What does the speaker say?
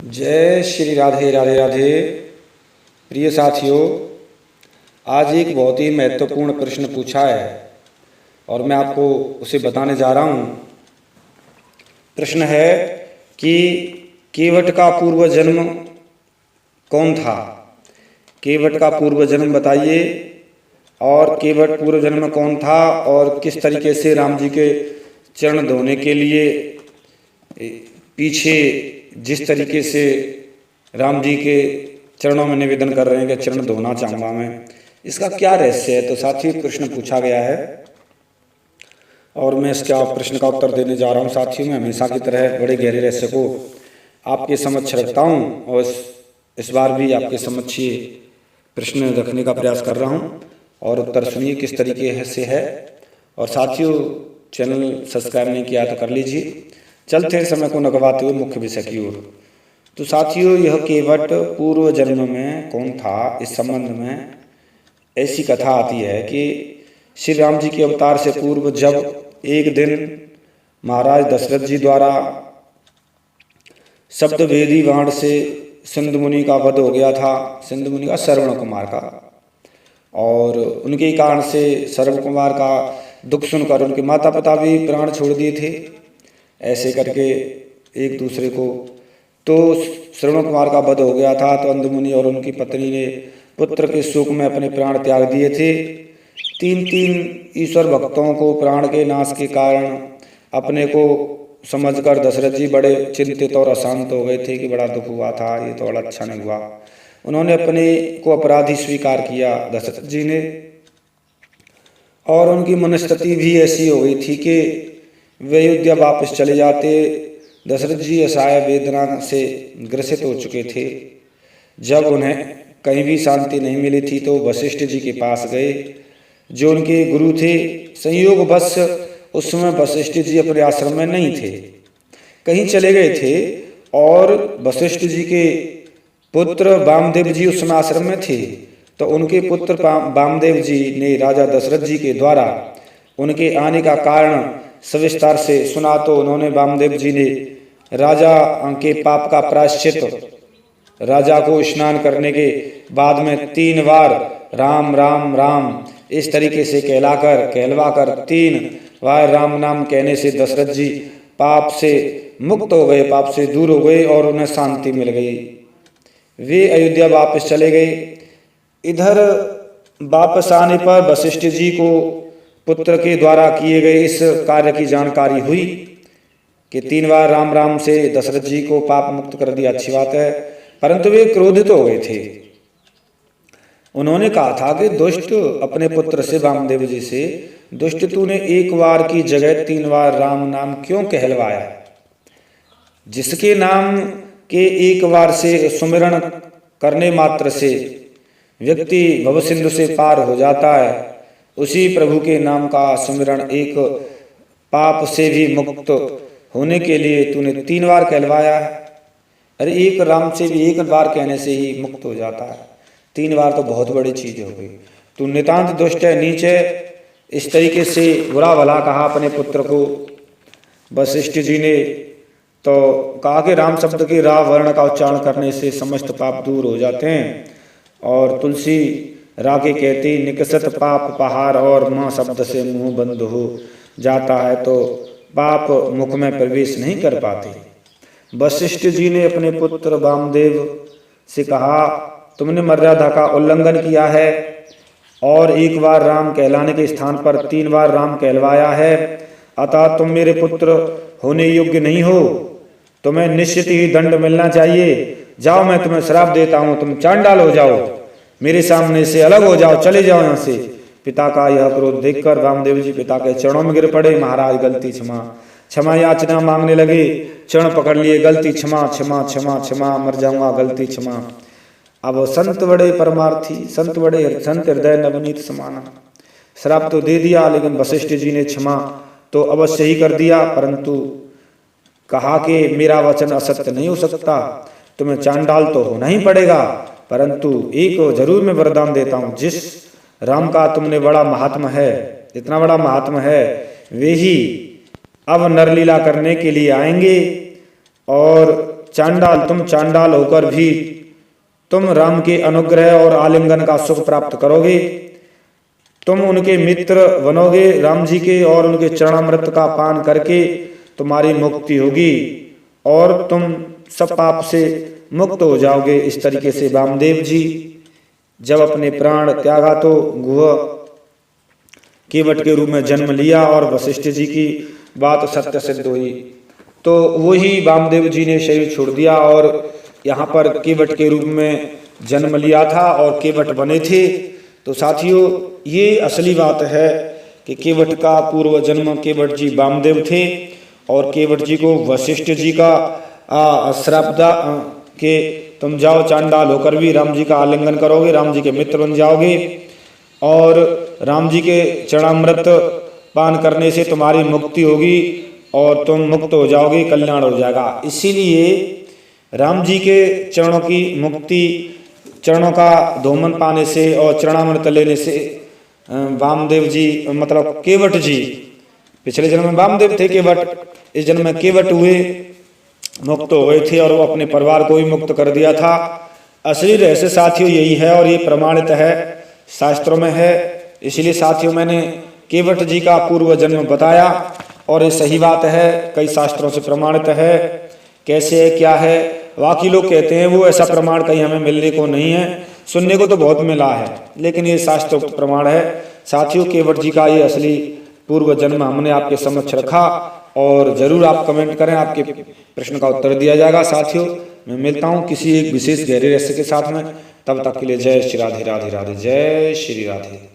जय श्री राधे राधे राधे। प्रिय साथियों, आज एक बहुत ही महत्वपूर्ण प्रश्न पूछा है और मैं आपको उसे बताने जा रहा हूँ। प्रश्न है कि केवट का पूर्व जन्म कौन था? केवट का पूर्व जन्म बताइए। और केवट पूर्व जन्म में कौन था और किस तरीके से राम जी के चरण धोने के लिए पीछे जिस तरीके से राम जी के चरणों में निवेदन कर रहे हैं कि चरण धोना चाहूँगा मैं, इसका क्या रहस्य है? तो साथियों, प्रश्न पूछा गया है और मैं इसका प्रश्न का उत्तर देने जा रहा हूँ। साथियों, मैं हमेशा की तरह बड़े गहरे रहस्य को आपके समक्ष रखता हूँ और इस बार भी आपके समक्ष ये प्रश्न रखने का प्रयास कर रहा हूँ और उत्तर सुनिए किस तरीके से है। और साथियों, चैनल सब्सक्राइब नहीं किया तो कर लीजिए। चलते हैं समय को न गवाते हुए मुख्य विषय की ओर। तो साथियों, यह केवट पूर्व जन्म में कौन था, इस संबंध में ऐसी कथा आती है कि श्री राम जी के अवतार से पूर्व जब एक दिन महाराज दशरथ जी द्वारा शब्दवेदी बाण से सिंधु मुनि का वध हो गया था। सिंधु मुनि का, श्रवण कुमार का, और उनके कारण से श्रवण कुमार का दुख सुनकर उनके माता पिता भी प्राण छोड़ दिए थे। ऐसे करके एक दूसरे को, तो श्रवण कुमार का वध हो गया था तो अंध मुनि और उनकी पत्नी ने पुत्र के शोक में अपने प्राण त्याग दिए थे। तीन ईश्वर भक्तों को प्राण के नाश के कारण अपने को समझकर दशरथ जी बड़े चिंतित और अशांत हो गए थे कि बड़ा दुख हुआ था, ये तो बड़ा अच्छा नहीं हुआ। उन्होंने अपने को अपराधी स्वीकार किया दशरथ जी ने, और उनकी मनस्थिति भी ऐसी हो गई थी कि वे अयोध्या वापस चले जाते। दशरथ जी असहाय वेदना से ग्रसित हो चुके थे। जब उन्हें कहीं भी शांति नहीं मिली थी तो वशिष्ठ जी के पास गए, जो उनके गुरु थे। संयोगवश उस समय वशिष्ठ जी अपने आश्रम में नहीं थे, कहीं चले गए थे, और वशिष्ठ जी के पुत्र वामदेव जी उस समय आश्रम में थे। तो उनके पुत्र वामदेव जी ने राजा दशरथ जी के द्वारा उनके आने का कारण सविस्तार से सुना। तो उन्होंने, वामदेव जी ने राजा के पाप का प्रायश्चित राजा को स्नान करने के बाद में 3 बार राम राम राम इस तरीके से कहलवाकर 3 बार राम नाम कहने से दशरथ जी पाप से मुक्त हो गए, पाप से दूर हो गए और उन्हें शांति मिल गई। वे अयोध्या वापस चले गए। इधर वापस आने पर वशिष्ठ जी को पुत्र के द्वारा किए गए इस कार्य की जानकारी हुई कि 3 बार राम राम से दशरथ जी को पाप मुक्त कर दिया, अच्छी बात है, परंतु वे क्रोधित हो गए थे। उन्होंने कहा था कि दुष्ट, अपने पुत्र से, वामदेव जी से, दुष्ट, तूने 1 बार की जगह 3 बार राम नाम क्यों कहलवाया? जिसके नाम के 1 बार से सुमिरन करने मात्र से व्यक्ति भवसिंधु से पार हो जाता है, उसी प्रभु के नाम का सुमिरन एक पाप से भी मुक्त होने के लिए तूने 3 बार कहलवाया है। अरे, एक राम से भी 1 बार कहने से ही मुक्त हो जाता है, 3 बार तो बहुत बड़ी चीज हो गई। तू नितांत दुष्ट है, नीच है। इस तरीके से बुरा भला कहा अपने पुत्र को। वशिष्ठ जी ने तो कहा कि राम शब्द के रा वर्ण का उच्चारण करने से समस्त पाप दूर हो जाते हैं, और तुलसी रागे कहती निकसत पाप पहाड़, और माँ शब्द से मुंह बंद हो जाता है तो पाप मुख में प्रवेश नहीं कर पाते। वशिष्ठ जी ने अपने पुत्र वामदेव से कहा, तुमने मर्यादा का उल्लंघन किया है और 1 बार राम कहलाने के स्थान पर 3 बार राम कहलवाया है, अतः तुम मेरे पुत्र होने योग्य नहीं हो, तुम्हें निश्चित ही दंड मिलना चाहिए। जाओ, मैं तुम्हें श्राप देता हूँ, तुम चांडाल हो जाओ, मेरे सामने से अलग हो जाओ, चले जाओ यहाँ से। पिता का यह क्रोध देखकर वामदेव जी पिता के चरणों में गिर पड़े। महाराज, गलती क्षमा, क्षमा याचना मांगने लगे। चरण पकड़ लिए, गलती क्षमा क्षमा क्षमा क्षमा, मर जाऊंगा, गलती क्षमा। अब संत बड़े परमार्थी, संत हृदय नवनीत समाना। श्राप तो दे दिया, लेकिन वशिष्ठ जी ने क्षमा तो अवश्य ही कर दिया, परंतु कहा कि मेरा वचन असत्य नहीं हो सकता, तुम्हें चांडाल तो होना ही पड़ेगा, परंतु एक जरूर मैं वरदान देता हूँ, जिस राम का तुमने बड़ा महात्मा है, इतना बड़ा महात्मा है, वे ही अब नरलीला करने के लिए आएंगे और चांडाल, तुम चांडाल होकर भी तुम राम के अनुग्रह और आलिंगन का सुख प्राप्त करोगे। तुम उनके मित्र बनोगे राम जी के, और उनके चरणामृत का पान करके तुम्हारी मुक्ति होगी और तुम सब पाप से मुक्त हो जाओगे। इस तरीके से वामदेव जी जब अपने प्राण त्यागा तो गुह केवट के रूप में जन्म लिया और वशिष्ठ जी की बात सत्य सिद्ध हुई। तो वही वामदेव जी ने शरीर छोड़ दिया और यहाँ पर केवट के रूप में जन्म लिया था और केवट बने थे। तो साथियों, ये असली बात है कि केवट का पूर्व जन्म केवट जी वामदेव थे और केवट जी को वशिष्ठ जी का श्राप के तुम जाओ चांडाल होकर भी राम जी का आलिंगन करोगे, राम जी के मित्र बन जाओगे और राम जी के चरणामृत पान करने से तुम्हारी मुक्ति होगी और तुम मुक्त हो जाओगे, कल्याण हो जाएगा। इसीलिए राम जी के चरणों की मुक्ति, चरणों का धोमन पाने से और चरणामृत लेने से वामदेव जी मतलब केवट जी, पिछले जन्म में वामदेव थे केवट, इस जन्म में केवट हुए, मुक्त हो गए थे और वो अपने परिवार को भी मुक्त कर दिया था। असली रहस्य साथियों यही है और ये प्रमाणित है, शास्त्रों में है। इसलिए साथियों मैंने केवट जी का पूर्व जन्म बताया और ये सही बात है, कई शास्त्रों से प्रमाणित है। कैसे है, क्या है, बाकी लोग कहते हैं वो ऐसा प्रमाण कहीं हमें मिलने को नहीं है, सुनने को तो बहुत मिला है, लेकिन ये शास्त्रोक्त प्रमाण है। साथियों, केवट जी का ये असली पूर्व जन्म हमने आपके समक्ष रखा और जरूर आप कमेंट करें, आपके प्रश्न का उत्तर दिया जाएगा। साथियों, मैं मिलता हूँ किसी एक विशेष गहरे रहस्य के साथ में, तब तक के लिए जय श्री राधे राधे राधे, जय श्री राधे।